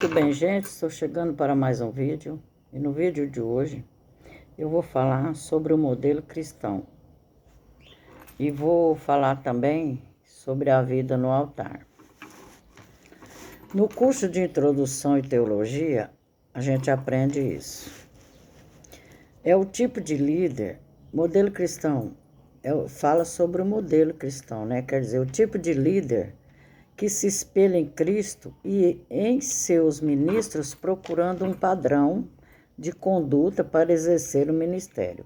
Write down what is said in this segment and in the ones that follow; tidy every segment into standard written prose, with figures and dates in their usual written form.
Tudo bem, gente? Estou chegando para mais um vídeo e no vídeo de hoje eu vou falar sobre o modelo cristão e vou falar também sobre a vida no altar. No curso de Introdução e Teologia, a gente aprende isso. É o tipo de líder, modelo cristão, fala sobre o modelo cristão, né? Quer dizer, o tipo de líder que se espelha em Cristo e em seus ministros, procurando um padrão de conduta para exercer o ministério.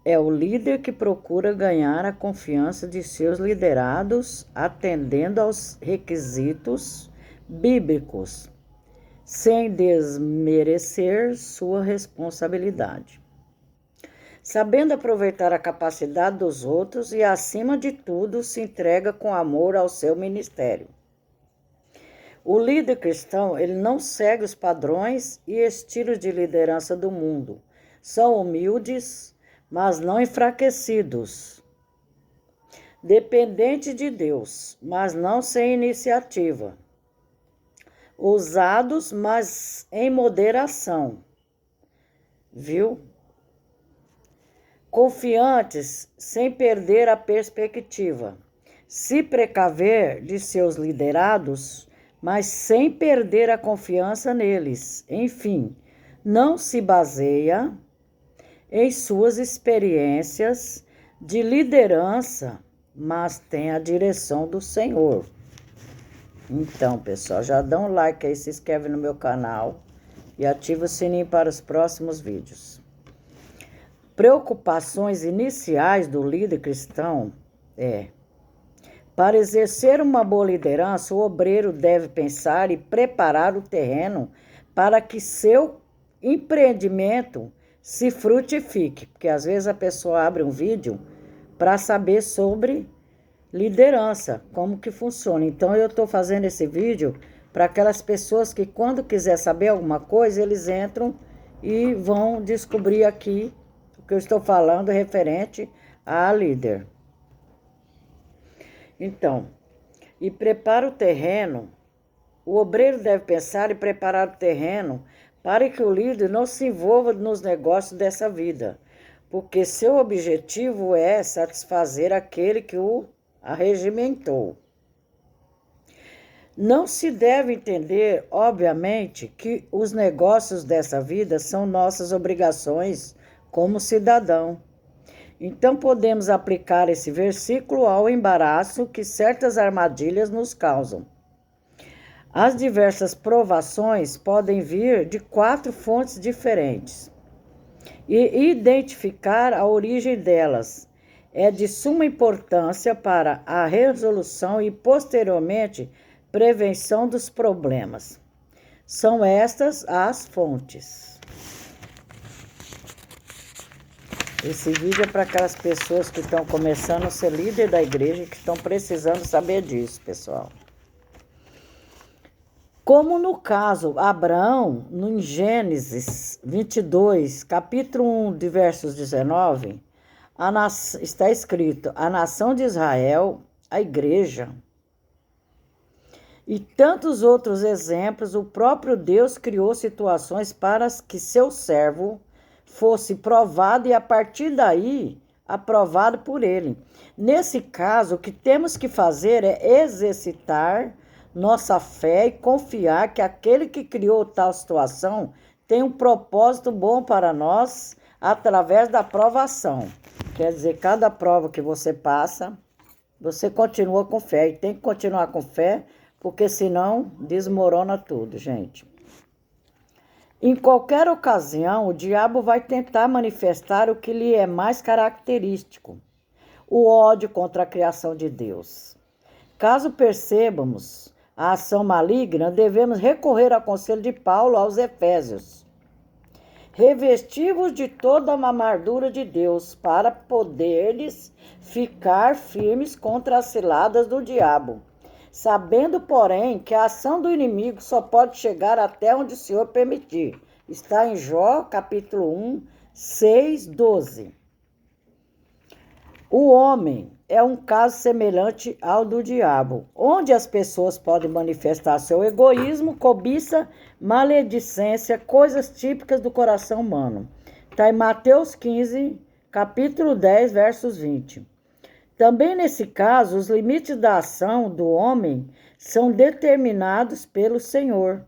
É o líder que procura ganhar a confiança de seus liderados, atendendo aos requisitos bíblicos, sem desmerecer sua responsabilidade. Sabendo aproveitar a capacidade dos outros e, acima de tudo, se entrega com amor ao seu ministério. O líder cristão, ele não segue os padrões e estilos de liderança do mundo. São humildes, mas não enfraquecidos. Dependente de Deus, mas não sem iniciativa. Ousados, mas em moderação. Viu? Confiantes, sem perder a perspectiva. Se precaver de seus liderados, mas sem perder a confiança neles. Enfim, não se baseia em suas experiências de liderança, mas tem a direção do Senhor. Então, pessoal, já dá um like aí, se inscreve no meu canal e ativa o sininho para os próximos vídeos. Preocupações iniciais do líder cristão para exercer uma boa liderança, o obreiro deve pensar e preparar o terreno para que seu empreendimento se frutifique. Porque às vezes a pessoa abre um vídeo para saber sobre liderança, como que funciona. Então eu estou fazendo esse vídeo para aquelas pessoas que quando quiser saber alguma coisa, eles entram e vão descobrir aqui o que eu estou falando referente a líder. Então, e prepara o terreno, o obreiro deve pensar e preparar o terreno para que o líder não se envolva nos negócios dessa vida, porque seu objetivo é satisfazer aquele que o arregimentou. Não se deve entender, obviamente, que os negócios dessa vida são nossas obrigações como cidadão. Então, podemos aplicar esse versículo ao embaraço que certas armadilhas nos causam. As diversas provações podem vir de 4 fontes diferentes. E identificar a origem delas é de suma importância para a resolução e, posteriormente, prevenção dos problemas. São estas as fontes. Esse vídeo é para aquelas pessoas que estão começando a ser líder da igreja e que estão precisando saber disso, pessoal. Como no caso Abraão, no Gênesis 22, capítulo 1, de versos 19, está escrito: a nação de Israel, a igreja. E tantos outros exemplos, o próprio Deus criou situações para que seu servo fosse provado e, a partir daí, aprovado por ele. Nesse caso, o que temos que fazer é exercitar nossa fé e confiar que aquele que criou tal situação tem um propósito bom para nós através da provação. Quer dizer, cada prova que você passa, você continua com fé. E tem que continuar com fé, porque senão desmorona tudo, gente. Em qualquer ocasião, o diabo vai tentar manifestar o que lhe é mais característico, o ódio contra a criação de Deus. Caso percebamos a ação maligna, devemos recorrer ao conselho de Paulo aos Efésios. Revestivos de toda a armadura de Deus, para poderes ficar firmes contra as ciladas do diabo. Sabendo, porém, que a ação do inimigo só pode chegar até onde o Senhor permitir. Está em Jó, capítulo 1, 6, 12. O homem é um caso semelhante ao do diabo, onde as pessoas podem manifestar seu egoísmo, cobiça, maledicência, coisas típicas do coração humano. Está em Mateus 15, capítulo 10, versos 20. Também nesse caso, os limites da ação do homem são determinados pelo Senhor.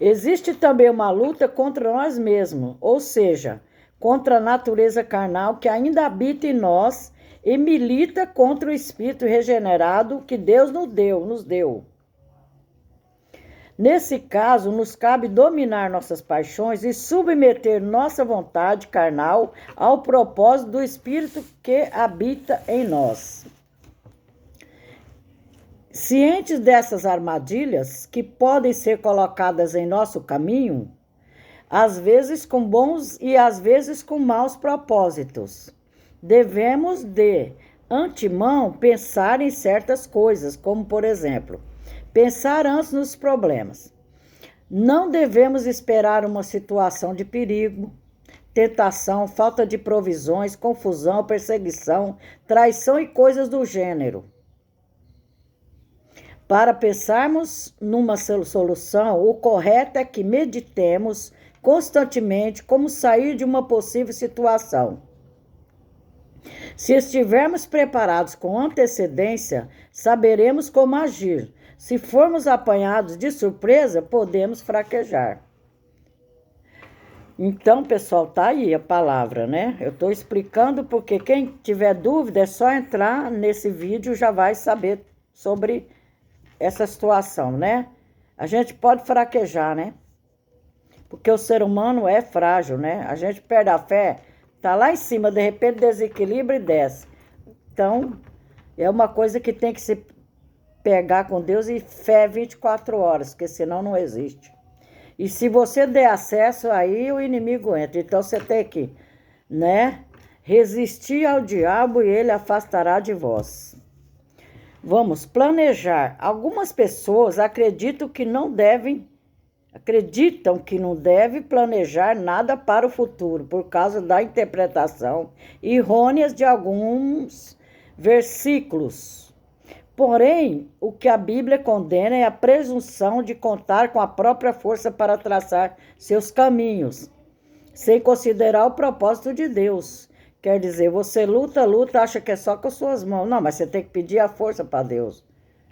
Existe também uma luta contra nós mesmos, ou seja, contra a natureza carnal que ainda habita em nós e milita contra o espírito regenerado que Deus nos deu. Nesse caso, nos cabe dominar nossas paixões e submeter nossa vontade carnal ao propósito do espírito que habita em nós. Cientes dessas armadilhas que podem ser colocadas em nosso caminho, às vezes com bons e às vezes com maus propósitos, devemos de antemão pensar em certas coisas, como por exemplo, pensar antes nos problemas. Não devemos esperar uma situação de perigo, tentação, falta de provisões, confusão, perseguição, traição e coisas do gênero. Para pensarmos numa solução, o correto é que meditemos constantemente como sair de uma possível situação. Se estivermos preparados com antecedência, saberemos como agir. Se formos apanhados de surpresa, podemos fraquejar. Então, pessoal, tá aí a palavra, né? Eu estou explicando porque quem tiver dúvida é só entrar nesse vídeo, já vai saber sobre essa situação, né? A gente pode fraquejar, né? Porque o ser humano é frágil, né? A gente perde a fé, tá lá em cima, de repente desequilibra e desce. Então, é uma coisa que tem que se pegar com Deus e fé 24 horas, porque senão não existe. E se você der acesso, aí o inimigo entra. Então, você tem que, né? Resistir ao diabo e ele afastará de vós. Vamos planejar. Algumas pessoas acreditam que não devem planejar nada para o futuro, por causa da interpretação errônea de alguns versículos. Porém, o que a Bíblia condena é a presunção de contar com a própria força para traçar seus caminhos, sem considerar o propósito de Deus. Quer dizer, você luta, acha que é só com as suas mãos. Não, mas você tem que pedir a força para Deus.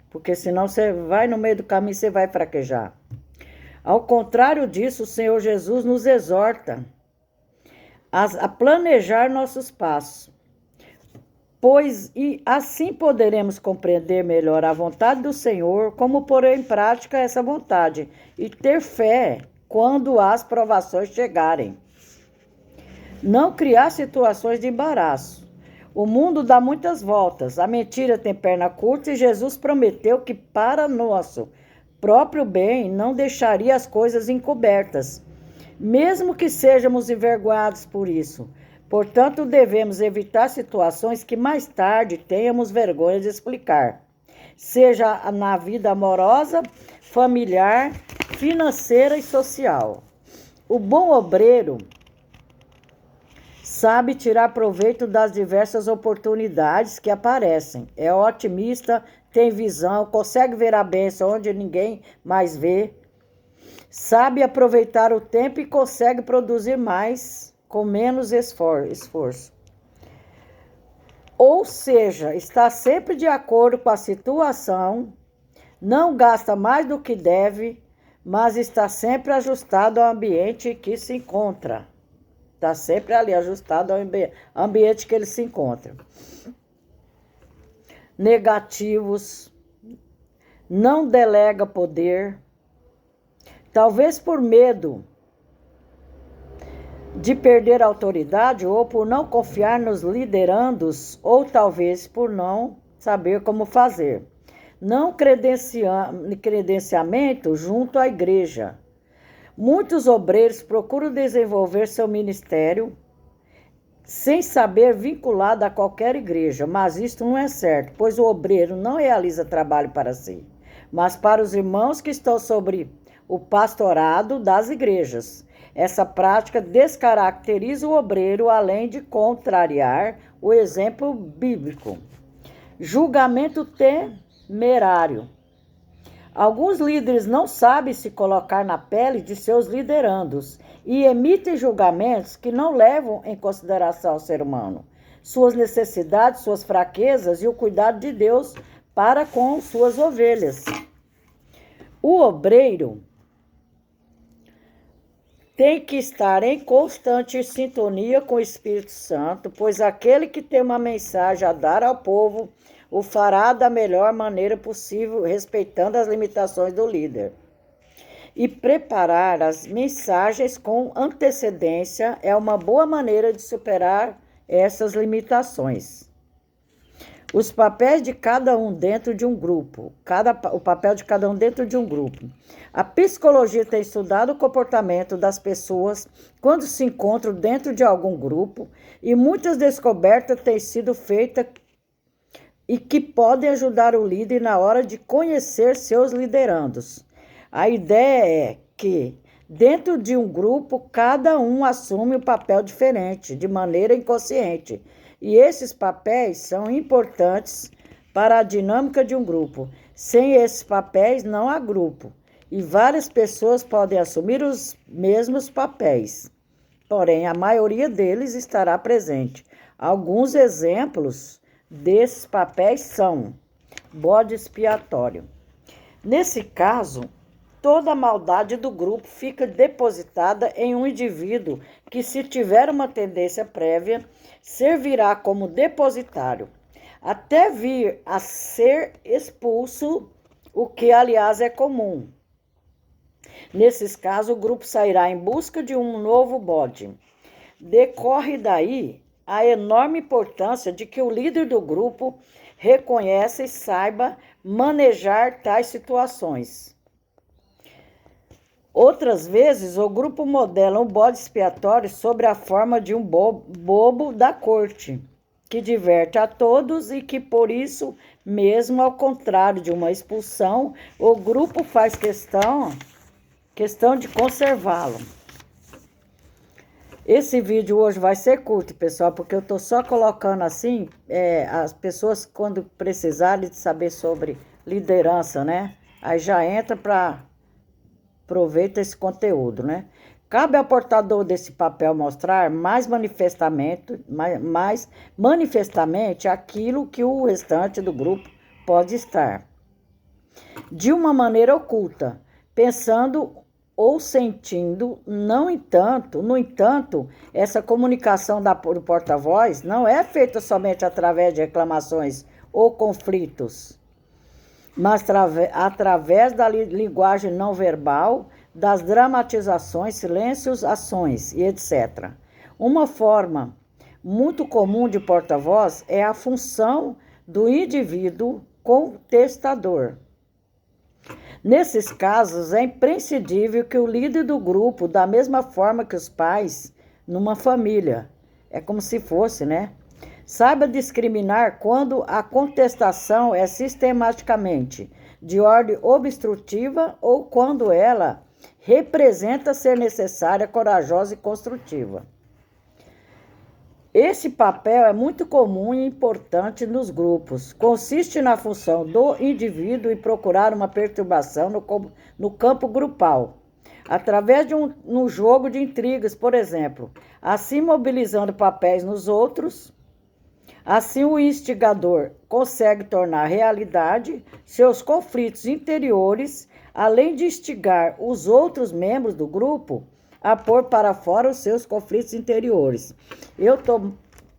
Porque senão você vai no meio do caminho e você vai fraquejar. Ao contrário disso, o Senhor Jesus nos exorta a planejar nossos passos. Pois e assim poderemos compreender melhor a vontade do Senhor, como pôr em prática essa vontade e ter fé quando as provações chegarem. Não criar situações de embaraço. O mundo dá muitas voltas, a mentira tem perna curta e Jesus prometeu que para nosso próprio bem não deixaria as coisas encobertas, mesmo que sejamos envergonhados por isso. Portanto, devemos evitar situações que mais tarde tenhamos vergonha de explicar, seja na vida amorosa, familiar, financeira e social. O bom obreiro sabe tirar proveito das diversas oportunidades que aparecem. É otimista, tem visão, consegue ver a bênção onde ninguém mais vê. Sabe aproveitar o tempo e consegue produzir mais com menos esforço. Ou seja, está sempre de acordo com a situação, não gasta mais do que deve, mas está sempre ajustado ao ambiente que se encontra. Está sempre ali, ajustado ao ambiente que ele se encontra. Negativos, não delega poder, talvez por medo de perder a autoridade ou por não confiar nos liderandos ou talvez por não saber como fazer. Não credenciamento junto à igreja. Muitos obreiros procuram desenvolver seu ministério sem saber vinculado a qualquer igreja, mas isto não é certo, pois o obreiro não realiza trabalho para si, mas para os irmãos que estão sobre o pastorado das igrejas. Essa prática descaracteriza o obreiro, além de contrariar o exemplo bíblico. Julgamento temerário. Alguns líderes não sabem se colocar na pele de seus liderandos e emitem julgamentos que não levam em consideração o ser humano, suas necessidades, suas fraquezas e o cuidado de Deus para com suas ovelhas. O obreiro tem que estar em constante sintonia com o Espírito Santo, pois aquele que tem uma mensagem a dar ao povo o fará da melhor maneira possível, respeitando as limitações do líder. E preparar as mensagens com antecedência é uma boa maneira de superar essas limitações. Os papéis de cada um dentro de um grupo. O papel de cada um dentro de um grupo. A psicologia tem estudado o comportamento das pessoas quando se encontram dentro de algum grupo e muitas descobertas têm sido feitas e que podem ajudar o líder na hora de conhecer seus liderandos. A ideia é que, dentro de um grupo, cada um assume um papel diferente, de maneira inconsciente. E esses papéis são importantes para a dinâmica de um grupo. Sem esses papéis, não há grupo. E várias pessoas podem assumir os mesmos papéis. Porém, a maioria deles estará presente. Alguns exemplos desses papéis são bode expiatório. Nesse caso, toda a maldade do grupo fica depositada em um indivíduo que, se tiver uma tendência prévia, servirá como depositário, até vir a ser expulso, o que, aliás, é comum. Nesses casos, o grupo sairá em busca de um novo bode. Decorre daí a enorme importância de que o líder do grupo reconheça e saiba manejar tais situações. Outras vezes, o grupo modela um bode expiatório sobre a forma de um bobo da corte, que diverte a todos e que, por isso mesmo, ao contrário de uma expulsão, o grupo faz questão de conservá-lo. Esse vídeo hoje vai ser curto, pessoal, porque eu estou só colocando assim, as pessoas, quando precisarem de saber sobre liderança, né? Aí já entra para... aproveita esse conteúdo, né? Cabe ao portador desse papel mostrar mais manifestamente aquilo que o restante do grupo pode estar, de uma maneira oculta, pensando ou sentindo. No entanto, essa comunicação do porta-voz não é feita somente através de reclamações ou conflitos, mas através da linguagem não verbal, das dramatizações, silêncios, ações e etc. Uma forma muito comum de porta-voz é a função do indivíduo contestador. Nesses casos, é imprescindível que o líder do grupo, da mesma forma que os pais numa família, é como se fosse, né? Saiba discriminar quando a contestação é sistematicamente de ordem obstrutiva ou quando ela representa ser necessária, corajosa e construtiva. Esse papel é muito comum e importante nos grupos. Consiste na função do indivíduo em procurar uma perturbação no campo grupal, através de um jogo de intrigas, por exemplo, assim mobilizando papéis nos outros. Assim, o instigador consegue tornar realidade seus conflitos interiores, além de instigar os outros membros do grupo a pôr para fora os seus conflitos interiores. Eu estou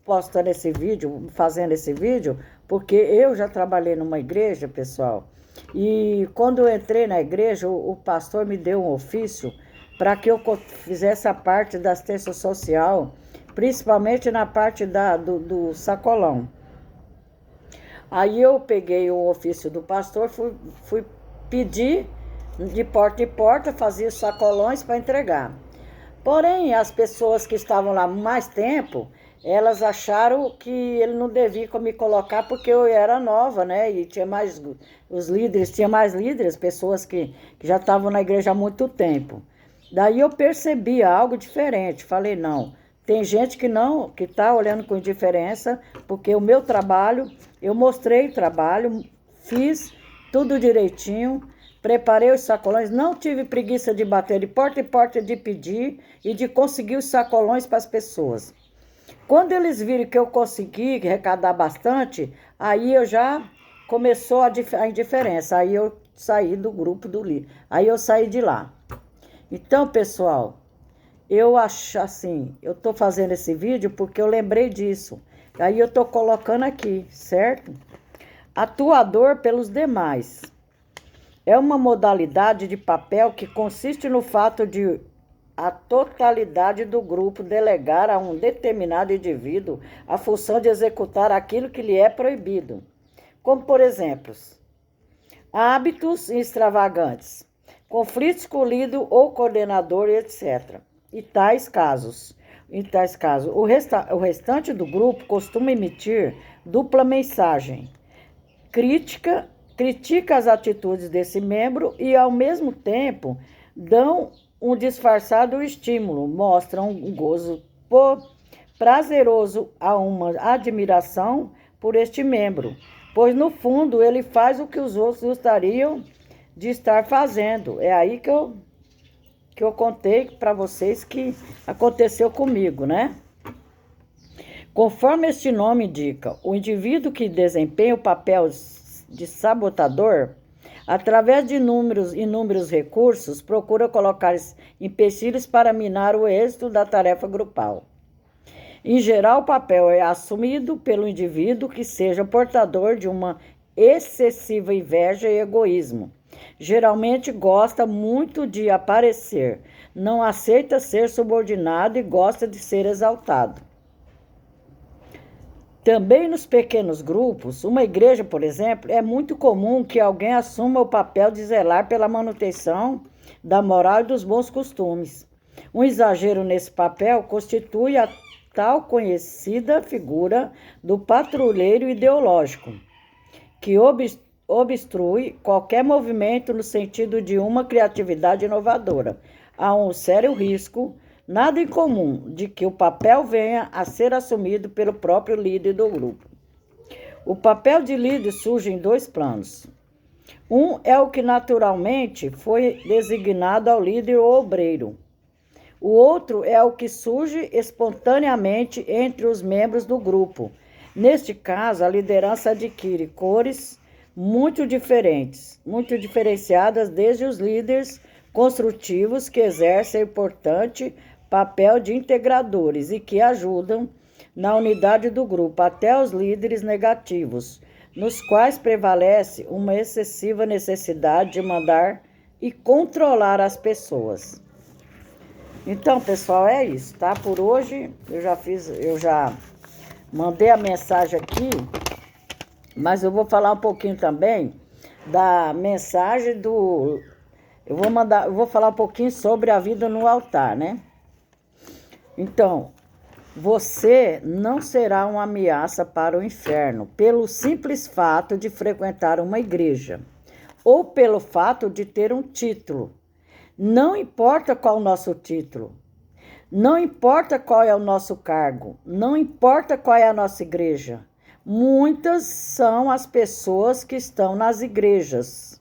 postando esse vídeo, fazendo esse vídeo, porque eu já trabalhei numa igreja, pessoal, e quando eu entrei na igreja, o pastor me deu um ofício para que eu fizesse a parte da assistência social, principalmente na parte do sacolão. Aí eu peguei o ofício do pastor, fui pedir de porta em porta, fazia os sacolões para entregar. Porém, as pessoas que estavam lá mais tempo, elas acharam que ele não devia me colocar porque eu era nova, né? E tinha mais, tinha mais líderes, pessoas que já estavam na igreja há muito tempo. Daí eu percebi algo diferente. Falei, não, tem gente que não, que está olhando com indiferença, porque o meu trabalho, eu mostrei o trabalho, fiz tudo direitinho, preparei os sacolões, não tive preguiça de bater de porta em porta, de pedir e de conseguir os sacolões para as pessoas. Quando eles viram que eu consegui arrecadar bastante, aí eu já começou a indiferença. Aí eu saí do grupo do líder. Aí eu saí de lá. Então, pessoal, eu acho assim, eu tô fazendo esse vídeo porque eu lembrei disso. Aí eu tô colocando aqui, certo? Atuador pelos demais. É uma modalidade de papel que consiste no fato de a totalidade do grupo delegar a um determinado indivíduo a função de executar aquilo que lhe é proibido, como, por exemplo, hábitos extravagantes, conflitos com o líder ou coordenador, etc. Em tais casos, o restante do grupo costuma emitir dupla mensagem, critica as atitudes desse membro e, ao mesmo tempo, dão um disfarçado estímulo, mostram um gozo prazeroso a uma admiração por este membro, pois, no fundo, ele faz o que os outros gostariam de estar fazendo. É aí que eu contei para vocês que aconteceu comigo, né? Conforme este nome indica, o indivíduo que desempenha o papel de sabotador, através de inúmeros recursos, procura colocar empecilhos para minar o êxito da tarefa grupal. Em geral, o papel é assumido pelo indivíduo que seja portador de uma excessiva inveja e egoísmo. Geralmente gosta muito de aparecer, não aceita ser subordinado e gosta de ser exaltado. Também nos pequenos grupos, uma igreja, por exemplo, é muito comum que alguém assuma o papel de zelar pela manutenção da moral e dos bons costumes. Um exagero nesse papel constitui a tal conhecida figura do patrulheiro ideológico, que obstrui qualquer movimento no sentido de uma criatividade inovadora. Há um sério risco, nada incomum, de que o papel venha a ser assumido pelo próprio líder do grupo. O papel de líder surge em dois planos. Um é o que naturalmente foi designado ao líder ou obreiro. O outro é o que surge espontaneamente entre os membros do grupo. Neste caso, a liderança adquire cores muito diferenciadas, desde os líderes construtivos, que exercem importante papel de integradores e que ajudam na unidade do grupo, até os líderes negativos, nos quais prevalece uma excessiva necessidade de mandar e controlar as pessoas. Então, pessoal, é isso, tá? Por hoje eu já mandei a mensagem aqui, mas eu vou falar um pouquinho também da mensagem do... Eu vou falar um pouquinho sobre a vida no altar, né? Então, você não será uma ameaça para o inferno pelo simples fato de frequentar uma igreja ou pelo fato de ter um título. Não importa qual é o nosso título, não importa qual é o nosso cargo, não importa qual é a nossa igreja. Muitas são as pessoas que estão nas igrejas,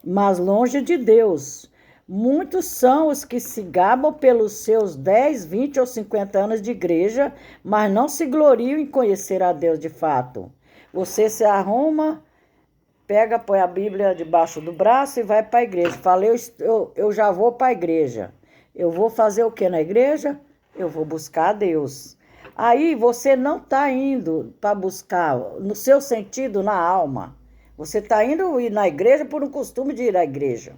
mas longe de Deus. Muitos são os que se gabam pelos seus 10, 20 ou 50 anos de igreja, mas não se gloriam em conhecer a Deus de fato. Você se arruma, põe a Bíblia debaixo do braço e vai para a igreja. Fala, eu já vou para a igreja. Eu vou fazer o que na igreja? Eu vou buscar a Deus. Aí você não está indo para buscar, no seu sentido, na alma. Você está indo ir na igreja por um costume de ir à igreja.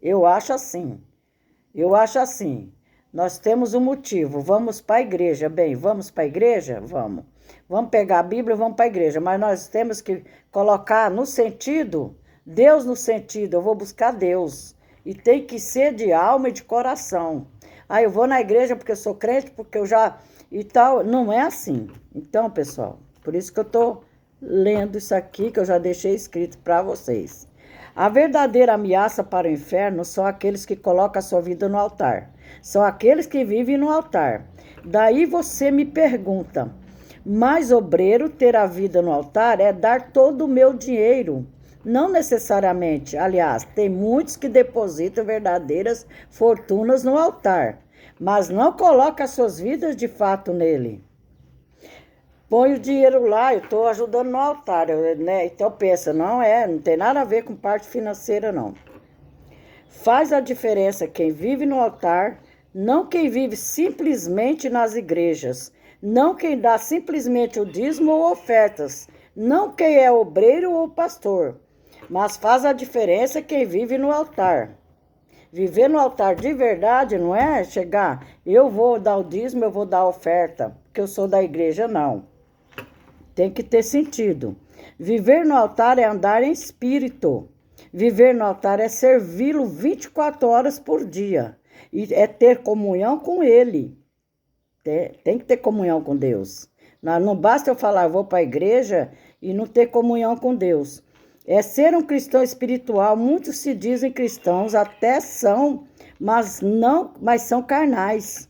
Eu acho assim. Nós temos um motivo. Vamos para a igreja. Bem, vamos para a igreja? Vamos. Vamos pegar a Bíblia e vamos para a igreja. Mas nós temos que colocar no sentido, Deus no sentido, eu vou buscar Deus. E tem que ser de alma e de coração. Eu vou na igreja porque eu sou crente, porque eu já... E tal, não é assim. Então, pessoal, por isso que eu estou lendo isso aqui, que eu já deixei escrito para vocês. A verdadeira ameaça para o inferno são aqueles que colocam a sua vida no altar. São aqueles que vivem no altar. Daí você me pergunta, mas obreiro ter a vida no altar é dar todo o meu dinheiro. Não necessariamente. Aliás, tem muitos que depositam verdadeiras fortunas no altar, mas não colocam as suas vidas de fato nele. Põe o dinheiro lá, eu estou ajudando no altar, né? Então pensa, não tem nada a ver com parte financeira, não. Faz a diferença quem vive no altar, não quem vive simplesmente nas igrejas, não quem dá simplesmente o dízimo ou ofertas, não quem é obreiro ou pastor, mas faz a diferença quem vive no altar. Viver no altar de verdade não é chegar, eu vou dar o dízimo, eu vou dar a oferta, porque eu sou da igreja, não. Tem que ter sentido. Viver no altar é andar em espírito. Viver no altar é servi-lo 24 horas por dia. E é ter comunhão com Ele. Tem que ter comunhão com Deus. Não basta eu falar, eu vou para a igreja e não ter comunhão com Deus. É ser um cristão espiritual. Muitos se dizem cristãos, até são, mas são carnais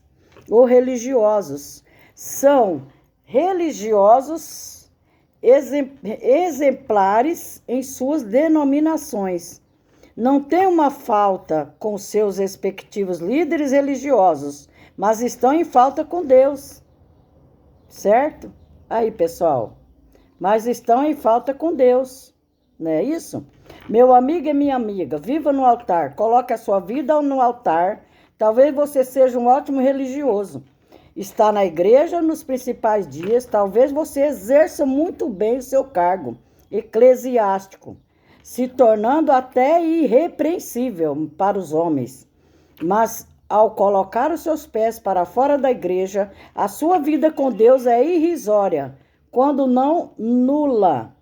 ou religiosos. São religiosos exemplares em suas denominações. Não tem uma falta com seus respectivos líderes religiosos, mas estão em falta com Deus. Certo? Aí, pessoal. Mas estão em falta com Deus. Não é isso? Meu amigo e minha amiga, viva no altar. Coloque a sua vida no altar. Talvez você seja um ótimo religioso. Está na igreja nos principais dias, talvez você exerça muito bem o seu cargo eclesiástico, se tornando até irrepreensível para os homens. Mas, ao colocar os seus pés para fora da igreja, a sua vida com Deus é irrisória, quando não nula.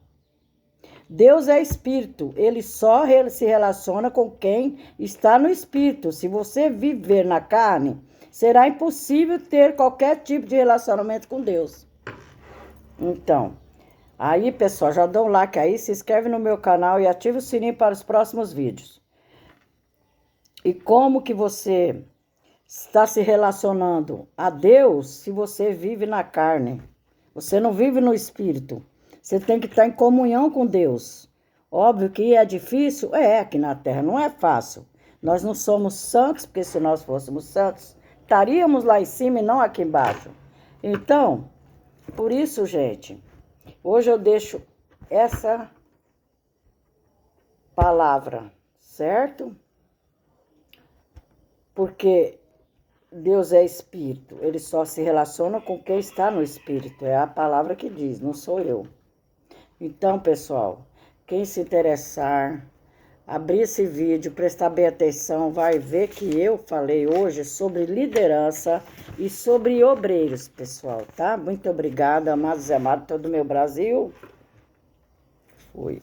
Deus é espírito, ele só se relaciona com quem está no espírito. Se você viver na carne, será impossível ter qualquer tipo de relacionamento com Deus. Então, aí, pessoal, já dá um like aí, se inscreve no meu canal e ativa o sininho para os próximos vídeos. E como que você está se relacionando a Deus se você vive na carne? Você não vive no espírito. Você tem que estar em comunhão com Deus. Óbvio que é difícil? Aqui na terra não é fácil. Nós não somos santos, porque se nós fôssemos santos, estaríamos lá em cima e não aqui embaixo. Então, por isso, gente, hoje eu deixo essa palavra, certo? Porque Deus é espírito, ele só se relaciona com quem está no espírito, é a palavra que diz, não sou eu. Então, pessoal, quem se interessar, abrir esse vídeo, prestar bem atenção, vai ver que eu falei hoje sobre liderança e sobre obreiros, pessoal, tá? Muito obrigada, amados e amados, todo o meu Brasil. Fui.